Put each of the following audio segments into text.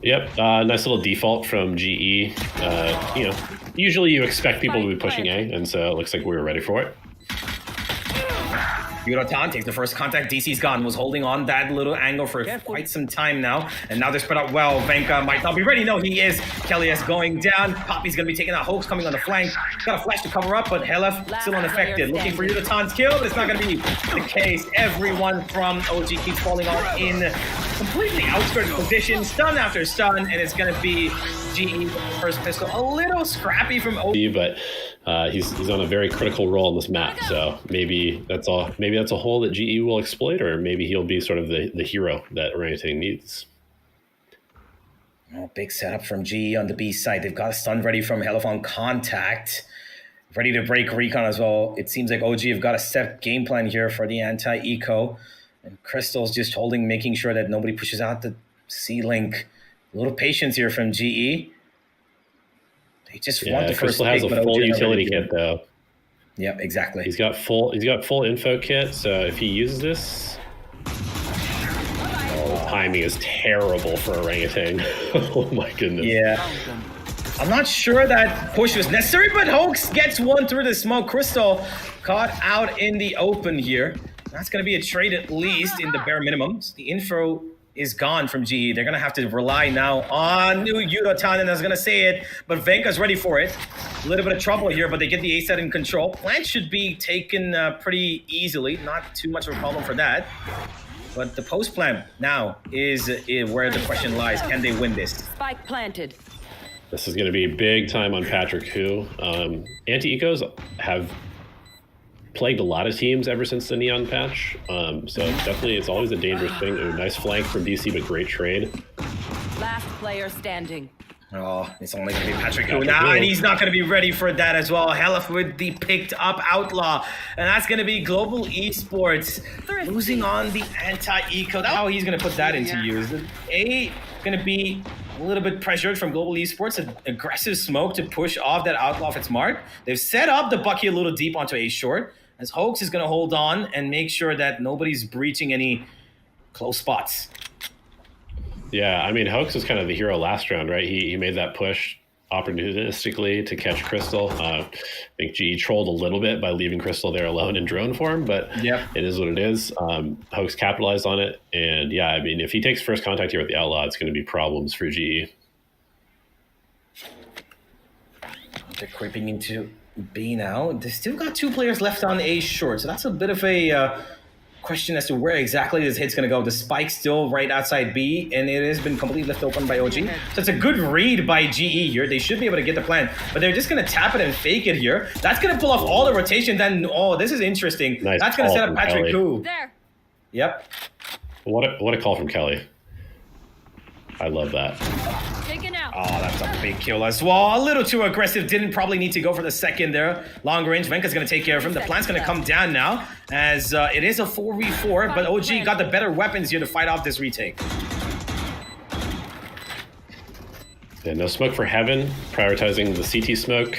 Yep, nice little default from GE. You know, usually you expect people to be pushing A, and so it looks like we were ready for it. Orangutan takes the first contact. DC's gone. Was holding on that little angle for quite some time now. And now they're spread out well. Venka might not be ready. No, he is. Kelly is going down. Poppy's going to be taking out. Hoax coming on the flank. Got a flash to cover up, but Helef still unaffected. Looking for Orangutan's kill, but it's not going to be the case. Everyone from OG keeps falling on in completely outskirts position. Stun after stun, and it's going to be GE first pistol. A little scrappy from OG. But he's on a very critical role in this map, so maybe that's all. Maybe that's a hole that GE will exploit, or maybe he'll be sort of the hero that Orangutan needs. Oh, big setup from GE on the B side. They've got a stun ready from Helef on contact. Ready to break recon as well. It seems like OG have got a set game plan here for the anti-eco. And Crystal's just holding, making sure that nobody pushes out the C-Link. A little patience here from GE. They just want the first Crystal has a full utility kit though. Yep, exactly. He's got full info kit, so if he uses this, the timing is terrible for Orangutan. Oh my goodness. Yeah. I'm not sure that push was necessary, but Hoax gets one through the smoke. Crystal caught out in the open here. That's going to be a trade at least in the bare minimums. The info is gone from GE. They're going to have to rely now on new Orangutan, and I was going to say it, but Venka's ready for it. A little bit of trouble here, but they get the A set in control. Plant should be taken pretty easily. Not too much of a problem for that. But the post plant now is where the question lies. Can they win this? Spike planted. This is going to be big time on Patrick, who anti-ecos have plagued a lot of teams ever since the Neon patch. So definitely it's always a dangerous thing. A nice flank from DC, but great trade. Last player standing. Oh, it's only going to be Patrick now, and he's not going to be ready for that as well. Helef with the picked up outlaw, and that's going to be Global Esports losing on the anti-eco. How he's going to put that into use. A going to be a little bit pressured from Global Esports, an aggressive smoke to push off that outlaw if it's marked. They've set up the Bucky a little deep onto A short, as Hoax is going to hold on and make sure that nobody's breaching any close spots. Yeah, I mean, Hoax was kind of the hero last round, right? He made that push opportunistically to catch Crystal. I think GE trolled a little bit by leaving Crystal there alone in drone form, but It is what it is. Hoax capitalized on it, and yeah, I mean, if he takes first contact here with the outlaw, it's going to be problems for GE. They're creeping into B now. They still got two players left on A short, so that's a bit of a question as to where exactly this hit's going to go. The spike's still right outside B, and it has been completely left open by OG. So it's a good read by GE here. They should be able to get the plan, but they're just going to tap it and fake it here. That's going to pull off all the rotation. Then, oh, this is interesting. Nice. That's going to set up Patrick Koo. There. Yep. What a call from Kelly. I love that. Taken out. Oh, that's a big kill as well. A little too aggressive. Didn't probably need to go for the second there. Long range. Venka's going to take care of him. The plant's going to come down now as it is a 4v4, but OG got the better weapons here to fight off this retake. Yeah, no smoke for Heaven. Prioritizing the CT smoke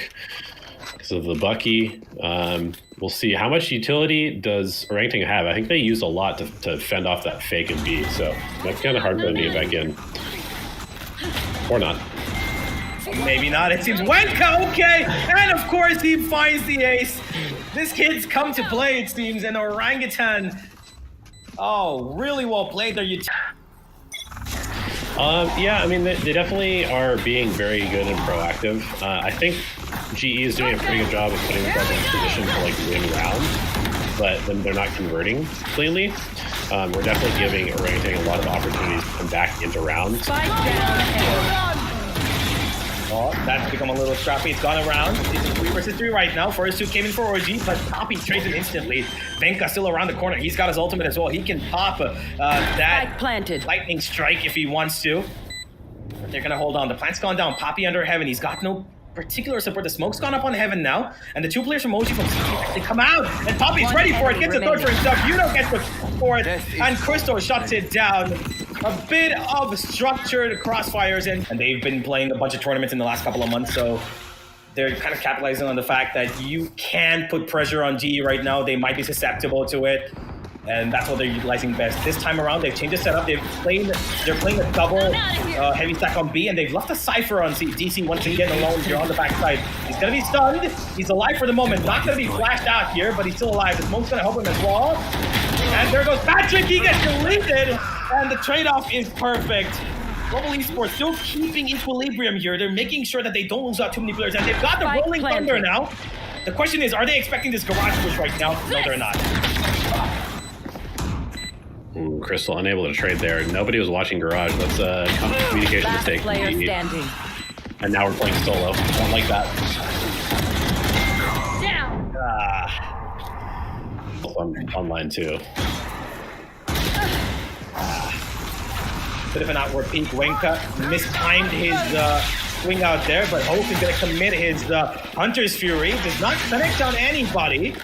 because of the Bucky. We'll see. How much utility does Orangutan have? I think they use a lot to fend off that fake and B, so that's kind of hard for them to get back in. Or not. Maybe not. It seems Wenka, okay. And of course he finds the ace. This kid's come to play, it seems, and Orangutan. Oh, really well played there. Yeah, I mean, they definitely are being very good and proactive. I think GE is doing a pretty good job of putting themselves in a position to like win rounds, but then they're not converting cleanly. We're definitely giving Orangutan a lot of opportunities to come back into rounds. Spike down. Oh, that's become a little scrappy. It's gone around. It's a 3 versus 3 right now. First two came in for OG, but Poppy trades it instantly. Venka still around the corner. He's got his ultimate as well. He can pop that lightning strike if he wants to. But they're going to hold on. The plant's gone down. Poppy under Heaven. He's got no particular support. The smoke's gone up on Heaven now. And the two players from OG from CT, they come out. And Poppy's ready for it. Gets the third for himself. Yuno gets the fourth. And Crystal shuts it down. A bit of structured crossfires. And they've been playing a bunch of tournaments in the last couple of months. So they're kind of capitalizing on the fact that you can put pressure on GE right now. They might be susceptible to it. And that's what they're utilizing best. This time around, they've changed the setup. They're playing a double heavy stack on B, and they've left a Cypher on C. DC once again alone here on the backside. He's gonna be stunned. He's alive for the moment. Not gonna be flashed out here, but he's still alive. This moment's gonna help him as well. And there goes Patrick. He gets deleted, and the trade-off is perfect. Global Esports still keeping equilibrium here. They're making sure that they don't lose out too many players, and they've got the Rolling Thunder now. The question is, are they expecting this garage push right now? No, they're not. Crystal unable to trade there. Nobody was watching Garage. That's a communication Last mistake. player standing. And now we're playing solo. Don't like that. Down. Online too. Bit of an outward peak. Wenka mistimed his swing out there, but Hope is going to commit his Hunter's Fury. Does not connect on anybody.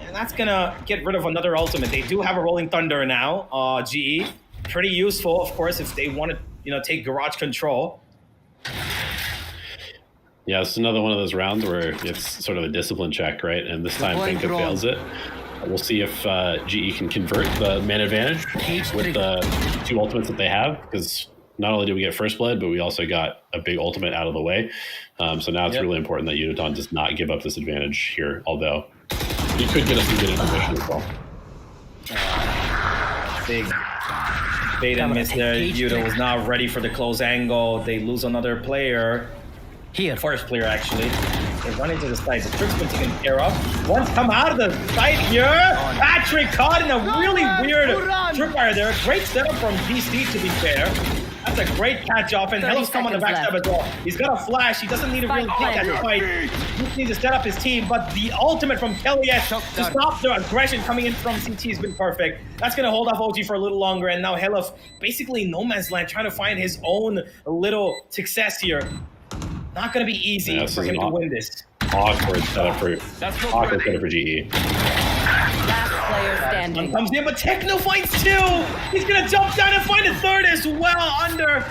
And that's going to get rid of another ultimate. They do have a Rolling Thunder now, GE. Pretty useful, of course, if they want to, take garage control. Yeah, it's another one of those rounds where it's sort of a discipline check, right? And this time Vinka fails it. We'll see if GE can convert the man advantage with the 2 ultimates that they have, because not only did we get first blood, but we also got a big ultimate out of the way. So now it's really important that Orangutan does not give up this advantage here, although he could get us some good information as well. Big bait and miss there. Yudo was not ready for the close angle. They lose another player. First player, actually. They run into the side. The trick's been taken care of. Once come out of the side here. Patrick caught in a really weird tripwire there. Great setup from DC, to be fair. That's a great catch off, and Hello's come on the backstab as well. He's got a flash. He doesn't need to really peek at the fight. He just needs to set up his team, but the ultimate from Kelly S to stop the aggression coming in from CT has been perfect. That's going to hold off OG for a little longer, and now Hello basically no man's land, trying to find his own little success here. Not going to be easy for him to win this. Awkward setup for GE. Last player standing. One comes in, but Techno finds 2. He's going to jump down and find a third as well under.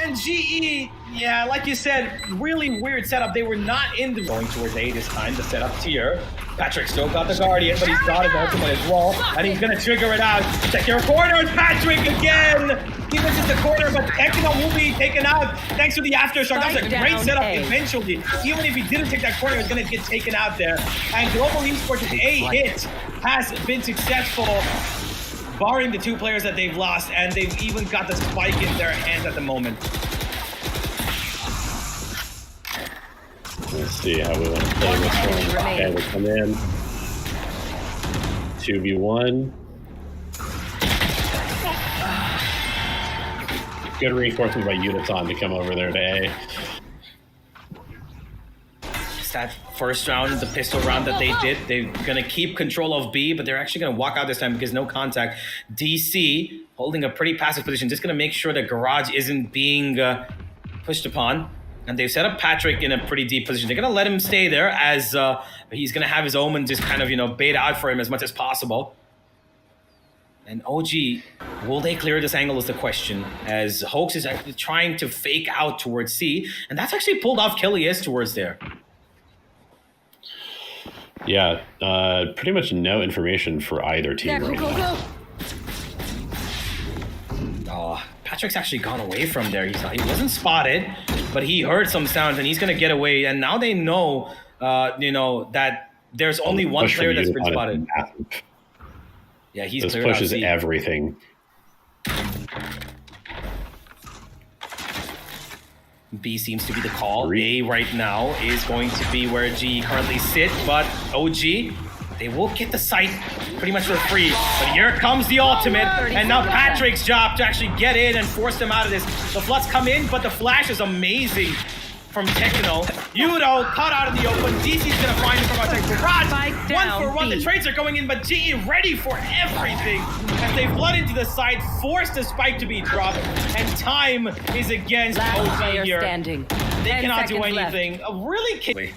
And GE, yeah, like you said, really weird setup. They were not in the going towards A this time. The setup tier. Patrick still got the Guardian, but he's got his ultimate as well. And he's going to trigger it out. Check your corners, Patrick again. He misses the corner, but Techno will be taken out thanks to the aftershock. That was a great setup eventually. Even if he didn't take that corner, he was going to get taken out there. And Global Esports' A hit has been successful, barring the 2 players that they've lost, and they've even got the spike in their hands at the moment. Let's see how we want to play this one. Okay, we come in. 2v1. Good reinforcement by Orangutan to come over there to A. It's that first round, the pistol round that they did. They're going to keep control of B, but they're actually going to walk out this time because no contact. DC holding a pretty passive position, just going to make sure that Garage isn't being pushed upon. And they've set up Patrick in a pretty deep position. They're going to let him stay there as he's going to have his Omen just kind of, bait out for him as much as possible. And OG, will they clear this angle is the question, as Hoax is actually trying to fake out towards C, and that's actually pulled off Kelly S towards there. Yeah, pretty much no information for either team right now. Oh, Patrick's actually gone away from there. He wasn't spotted, but he heard some sounds, and he's going to get away. And now they know, that there's only one player that's been spotted. Yeah, he's this cleared pushes out everything. B seems to be the call. A right now is going to be where G currently sit, but OG, they will get the site pretty much for free. But here comes the ultimate, and now Patrick's job to actually get in and force them out of this. The floods come in, but the flash is amazing from Techno. Yudo caught out of the open. DC's gonna find him from outside garage. 1-for-1. The trades are going in, but GE ready for everything as they flood into the side, force the spike to be dropped, and time is against OG here. Standing. They cannot do anything. Really?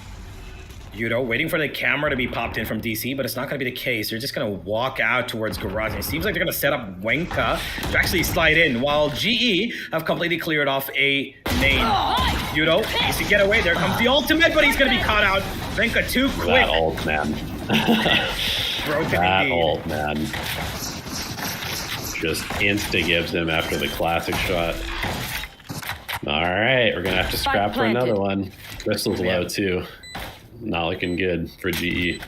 Yudo waiting for the camera to be popped in from DC, but it's not going to be the case. They're just going to walk out towards Garage. And it seems like they're going to set up Wenka to actually slide in, while GE have completely cleared off a main. Yudo needs to get away. There comes the ultimate, but he's going to be caught out. Wenka too quick. That ult, man. Broken that indeed. ult, man. just insta-gives him after the classic shot. All right, we're going to have to scrap for another one. Crystal's low, too. Not looking good for GE.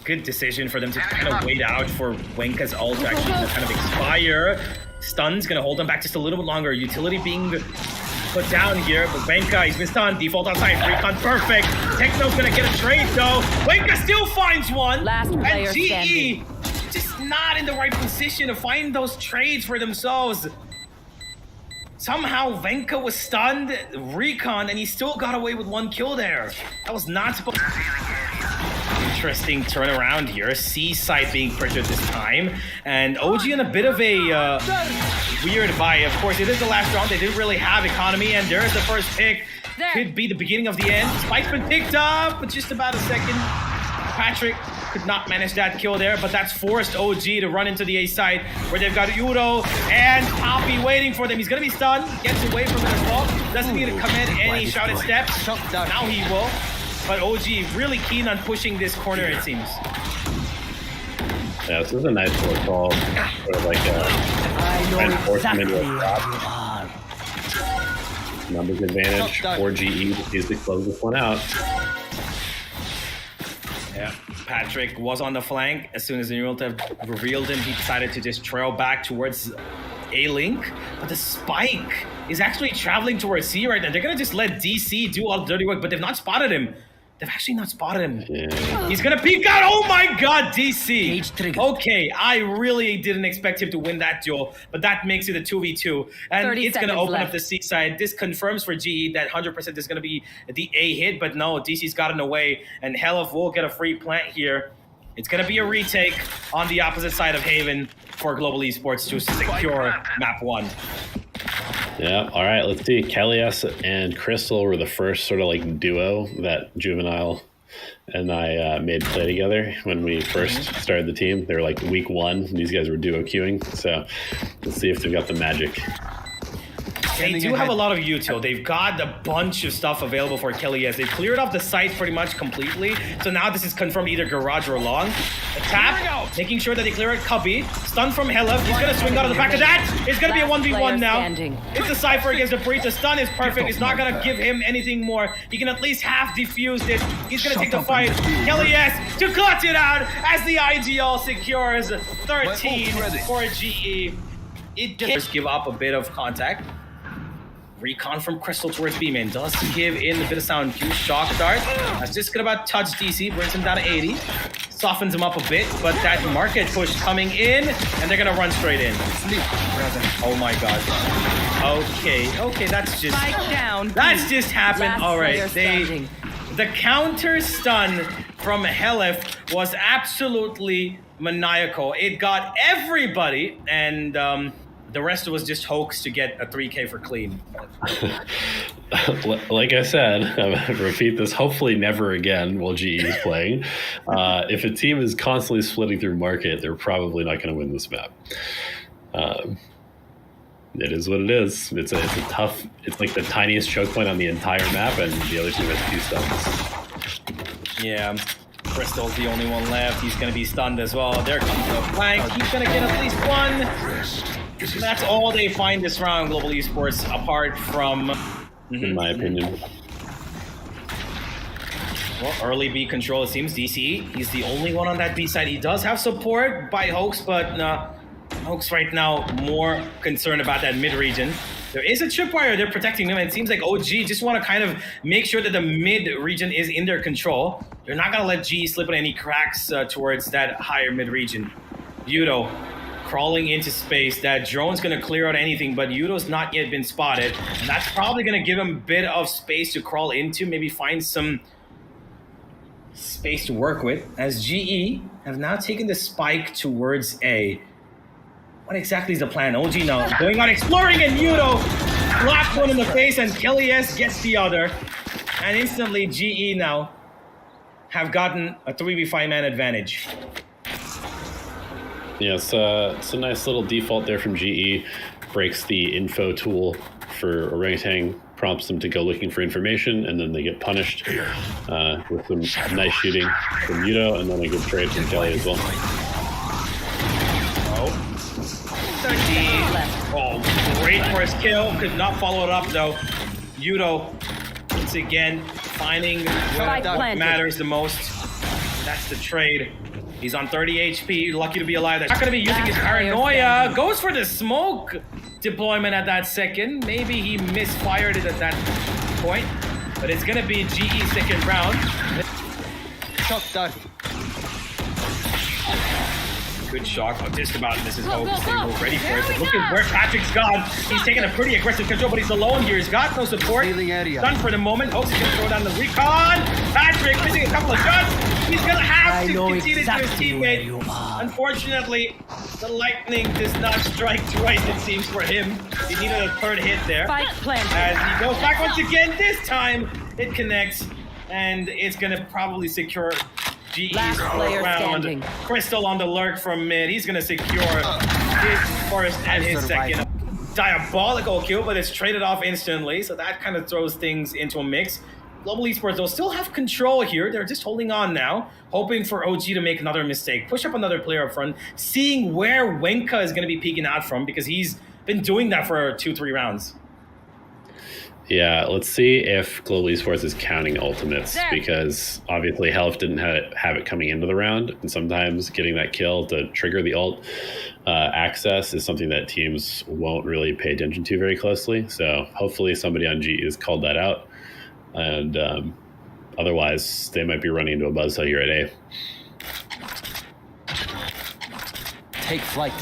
Good decision for them to kind of wait out for Wenka's ult to actually kind of expire. Stun's going to hold them back just a little bit longer. Utility being put down here, but Wenka, he's been stunned. Default outside, Recon perfect. Techno's going to get a trade, though. Wenka still finds one. Last player and GE standing. just not in the right position to find those trades for themselves. Somehow Wenka was stunned, Recon, and he still got away with one kill there. That was not supposed to be. Interesting turnaround here. C side being pressured this time. And OG in a bit of a weird vibe. Of course, it is the last round. They didn't really have economy, and there's the first pick. Could be the beginning of the end. Spike's been picked up, but just about a second. Patrick could not manage that kill there, but that's forced OG to run into the A side where they've got Udo and Poppy waiting for them. He's gonna be stunned, gets away from it as well. Doesn't need to commit any shouted steps. Now he will. But OG really keen on pushing this corner, it seems. Yeah, this is a nice little call. Sort of like a reinforcement into a drop. Numbers advantage for GE is to close this one out. Yeah, Patrick was on the flank. As soon as the Orangutan revealed him, he decided to just trail back towards A-Link. But the Spike is actually traveling towards C right now. They're going to just let DC do all the dirty work, but they've not spotted him. They've actually not spotted him. Yeah. He's going to peek out. Oh my God, DC. Okay, I really didn't expect him to win that duel, but that makes it a 2v2. And it's going to open up the C side. This confirms for GE that 100% is going to be the A hit, but no, DC's gotten away, and Helif will get a free plant here. It's going to be a retake on the opposite side of Haven for Global Esports to secure map 1. Yeah, all right, let's see. Kelly's and Crystal were the first sort of like duo that Juvenile and I made play together when we first started the team. They were like week 1. These guys were duo queuing, so let's see if they've got the magic. They do have a lot of util. They've got a bunch of stuff available for Kelly's. They've cleared off the site pretty much completely. So now this is confirmed either garage or long. A tap, making sure that they clear it. Cubby, stun from Helif. He's going to swing out of the back of that. It's going to be a 1v1 now. It's a Cypher against the Breach. The stun is perfect. It's not going to give him anything more. He can at least half defuse this. He's going to take the fight. Kelly's to clutch it out as the IGL secures 13 for GE. It just give up a bit of contact. Recon from Crystal towards B-Man does give in a bit of sound cue. Shock Dart. That's just gonna about touch DC, brings him down to 80. Softens him up a bit, but that market push coming in, and they're gonna run straight in. Oh my God. Okay, that's just happened. All right, the counter stun from Helif was absolutely maniacal. It got everybody, and the rest was just hoax to get a 3K for clean. Like I said, I'm going to repeat this, hopefully never again while GE is playing. If a team is constantly splitting through market, they're probably not going to win this map. It is what it is. It's a tough, it's like the tiniest choke point on the entire map, and the other team has 2 stuns. Yeah. Crystal's the only one left. He's going to be stunned as well. There comes the flank. He's going to get at least 1. And that's all they find this round, Global Esports, apart from... In my opinion. Well, early B control, it seems. DC, he's the only one on that B side. He does have support by Hoax, but Hoax right now more concerned about that mid-region. There is a tripwire, they're protecting him, and it seems like OG just want to kind of make sure that the mid-region is in their control. They're not going to let G slip in any cracks towards that higher mid-region. Udo crawling into space. That drone's going to clear out anything, but Udo's not yet been spotted. And that's probably going to give him a bit of space to crawl into, maybe find some space to work with, as GE have now taken the spike towards A. What exactly is the plan? OG now going on exploring, and Udo blocked one in the face, and Kelly S gets the other. And instantly GE now have gotten a 3v5 man advantage. Yeah, it's a nice little default there from GE. Breaks the info tool for Orangutan, prompts them to go looking for information, and then they get punished with some nice shooting from Udo, and then a good trade from Kelly as well. left. Oh, great first kill. Could not follow it up though. Yudo, once again, finding what matters the most. That's the trade. He's on 30 HP, lucky to be alive. That's not gonna be using his paranoia. Goes for the smoke deployment at that second. Maybe he misfired it at that point, but it's gonna be GE second round. Shot dart. Good shot. Oh, just about misses Hope. Ready for it. But look at where Patrick's gone. He's taking a pretty aggressive control, but he's alone here. He's got no support. Done for the moment. Hope's gonna throw down the recon. Patrick missing a couple of shots. He's gonna have to concede it to his teammate. Unfortunately, the lightning does not strike twice, it seems, for him. He needed a third hit there. As he goes back once again, this time it connects, and it's gonna probably secure GE's round. Crystal on the lurk from mid. He's gonna secure his first and his second. Diabolical kill, but it's traded off instantly, so that kind of throws things into a mix. Global Esports, they'll still have control here. They're just holding on now, hoping for OG to make another mistake. Push up another player up front, seeing where Wenka is going to be peeking out from, because he's been doing that for 2-3 rounds. Yeah, let's see if Global Esports is counting ultimates, because obviously Health didn't have it coming into the round, and sometimes getting that kill to trigger the ult access is something that teams won't really pay attention to very closely. So hopefully somebody on GE has called that out. And otherwise, they might be running into a buzzsaw here at A. Take flight.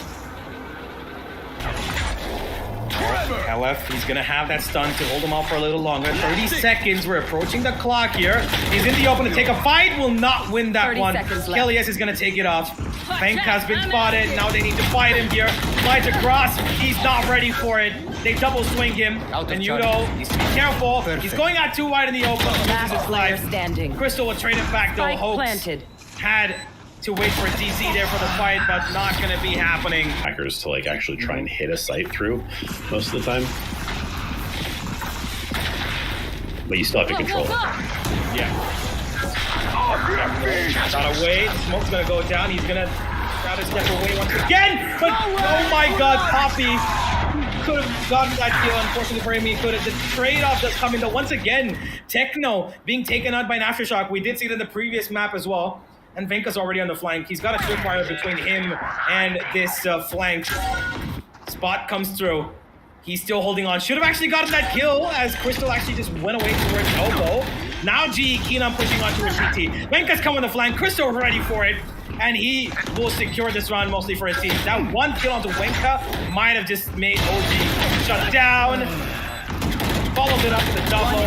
LF, he's going to have that stun to hold him off for a little longer. 30 seconds. We're approaching the clock here. He's in the open to take a fight. Will not win that one. Kelly's is going to take it off. Bank has been spotted. Now they need to fight him here. Slides across. He's not ready for it. They double swing him. And Yudo needs to be careful. He's going out too wide in the open. Last player standing. Crystal will trade it back though. Hopes had to wait for DC there for the fight, but not going to be happening. Hackers to like actually try and hit a site through most of the time. But you still have to control it. Yeah. Gotta wait. Smoke's gonna go down. He's gonna try to step away once again. But oh my god, Poppy could have gotten that kill. Unfortunately for him, he could have. The trade-off does come in though. Once again, Techno being taken out by an Aftershock. We did see it in the previous map as well. And Venka's already on the flank. He's got a tripwire between him and this flank. Spot comes through. He's still holding on. Should have actually gotten that kill as Crystal actually just went away towards elbow. Now GE keen on pushing onto her CT. Venka's coming on the flank. Crystal ready for it. And he will secure this round mostly for his team. That one kill onto Wenka might have just made OG shut down. Followed it up with a double.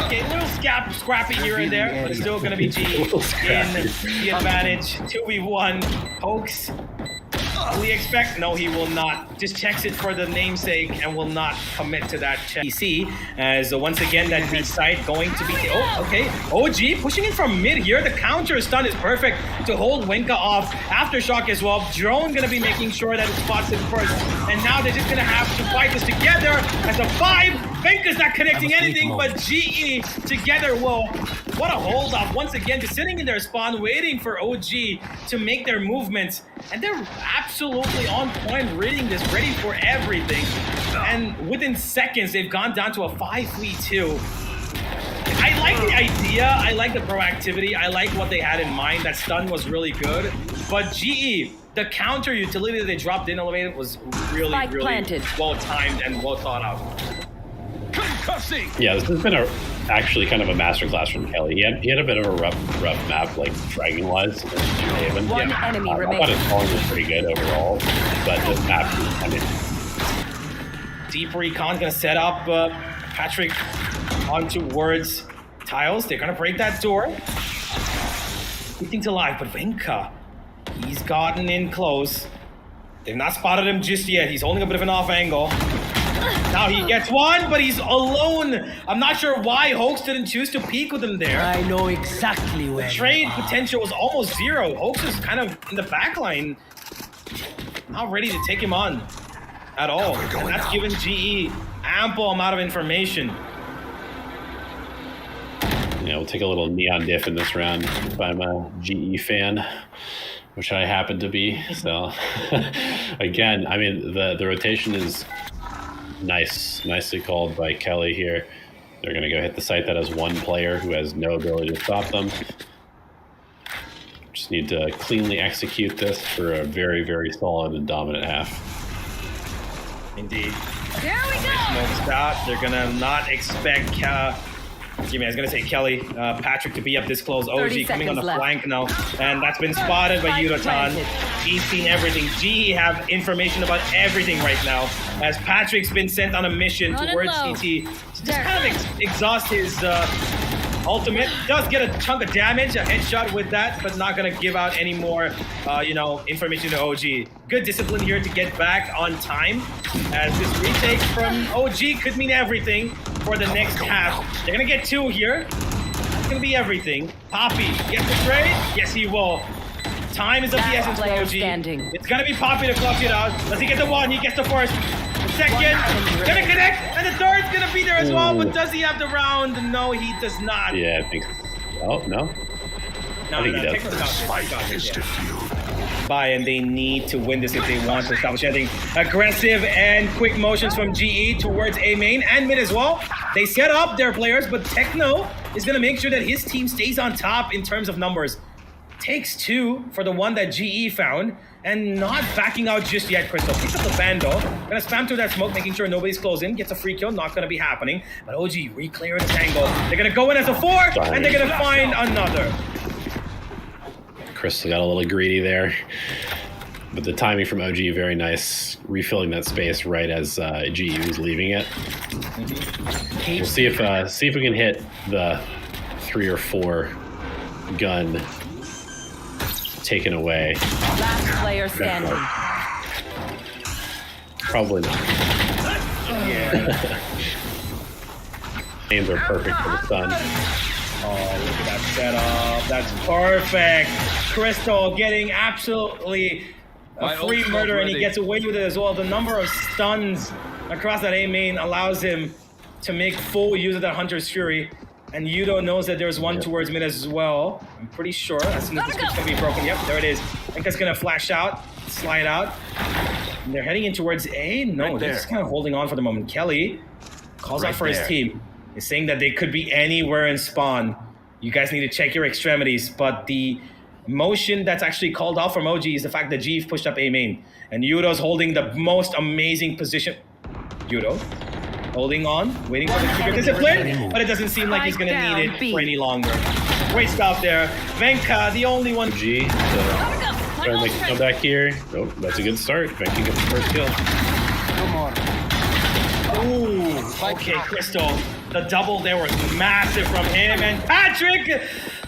Little scrappy here and there, but it's still going to be G in the advantage. 2v1. Hoax. Will he expect? No, he will not. Just checks it for the namesake and will not commit to that check. PC, as once again, that B side going to be... Oh, okay. OG pushing in from mid here. The counter stun is perfect to hold Wenka off. Aftershock as well. Drone going to be making sure that it spots him first. And now they're just going to have to fight this together as a 5. Venka's not connecting anything, but GE together. Whoa, what a hold off. Once again, just sitting in their spawn, waiting for OG to make their movements. And they're absolutely on point, reading this, ready for everything. And within seconds, they've gone down to a 5v2. I like the idea. I like the proactivity. I like what they had in mind. That stun was really good. But GE, the counter utility that they dropped in elevated was really well timed and well thought out. Yeah, this has been actually kind of a masterclass from Kelly. He had a bit of a rough map, like dragging wise. One enemy I thought his calling was pretty good overall, but this map, I mean, Deep Recon's gonna set up Patrick on towards tiles. They're gonna break that door. Keeping to alive, but Venka, he's gotten in close. They've not spotted him just yet. He's holding a bit of an off angle. Now he gets one, but he's alone. I'm not sure why Hoax didn't choose to peek with him there. I know exactly where. The trade potential was almost zero. Hoax is kind of in the back line, not ready to take him on at all. And that's given GE ample amount of information. Yeah, we'll take a little neon diff in this round if I'm a GE fan. which I happen to be. So again, I mean, the rotation is nicely called by Kelly here. They're going to go hit the site that has one player who has no ability to stop them. Just need to cleanly execute this for a very, very solid and dominant half. Indeed. Here we go. Smokes out. They're gonna not expect Kelly, Patrick to be up this close. 30 OG coming on the seconds left. flank now, and that's been spotted by Orangutan. He's seen everything. G have information about everything right now, as Patrick's been sent on a mission Running towards low. CT to just kind of exhaust his ultimate. Does get a chunk of damage, a headshot with that, but not gonna give out any more, information to OG. Good discipline here to get back on time, as this retake from OG could mean everything for the next half. They're gonna get 2 here. That's gonna be everything. Poppy gets the trade. Yes, he will. Time is of the Last essence for player OG. standing. It's gonna be Poppy to clutch it out. Does he get the 1? He gets the first. The second, gonna connect, and the third's gonna be there as well. But does he have the round? No, he does not. Yeah, I think. Oh no. No, I think he does. take the by, and they need to win this if they want to establish anything. Aggressive and quick motions from GE towards A main and mid as well. They set up their players, but Techno is going to make sure that his team stays on top in terms of numbers. Takes 2 for the one that GE found, and not backing out just yet. Crystal picks up the Vandal, gonna spam through that smoke, making sure nobody's close in, gets a free kill, not gonna be happening. But OG reclear the tangle. They're gonna go in as a 4, and they're gonna find another. Crystal got a little greedy there, but the timing from OG very nice, refilling that space right as GE was leaving it. We'll see if we can hit the 3 or 4 gun taken away. Last player standing. Probably not. Yeah. Names are perfect for the sun. Oh, look at that setup. That's perfect. Crystal getting absolutely a free murder, and he gets away with it as well. The number of stuns across that A main allows him to make full use of that Hunter's Fury. And Yudo knows that there's one towards mid as well. I'm pretty sure. As soon as this switch gonna be broken. Yep, there it is. I think that's gonna flash out, slide out. And they're heading in towards A. No, they're just kind of holding on for the moment. Kelly calls out for his team. He's saying that they could be anywhere in spawn. You guys need to check your extremities. But the motion that's actually called out from OG is the fact that G've pushed up A main. And Yudo's holding the most amazing position. Yudo holding on, waiting for the trigger discipline, but it doesn't seem like he's going to need it for any longer. Great stop there. Venka, the only one. G, trying to make a comeback here. Nope, that's a good start. Venka gets the first kill. Ooh, okay, Crystal. The double there was massive from him, and Patrick,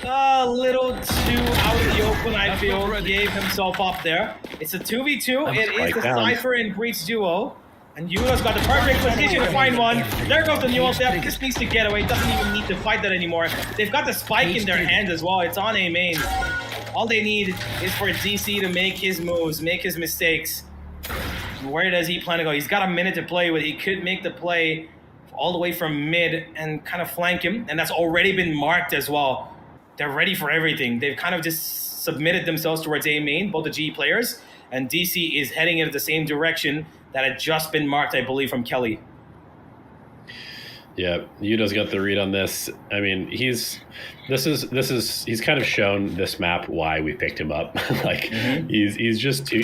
a little too out of the open, I feel, gave himself up there. It's a 2v2. It is the Cypher and Breach duo. And Yudo's got the perfect position to find one. There goes the Newell step. Just needs to get away. Doesn't even need to fight that anymore. They've got the spike in their hands as well. It's on A main. All they need is for DC to make his moves, make his mistakes. Where does he plan to go? He's got a minute to play with. He could make the play all the way from mid and kind of flank him. And that's already been marked as well. They're ready for everything. They've kind of just submitted themselves towards A main, both the G players. And DC is heading in the same direction that had just been marked, I believe, from Kelly. Yeah, Yudo's got the read on this. I mean, he's kind of shown this map why we picked him up. Like he was just too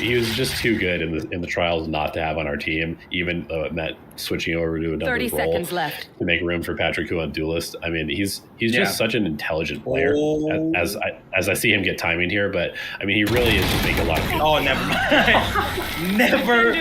good in the trials not to have on our team, even though it meant switching over to another 30 role seconds left to make room for Patrick, who on Duelist. I mean, he's just such an intelligent player as I see him get timing here. But I mean, he really is just making a lot of good. Oh, never mind. Never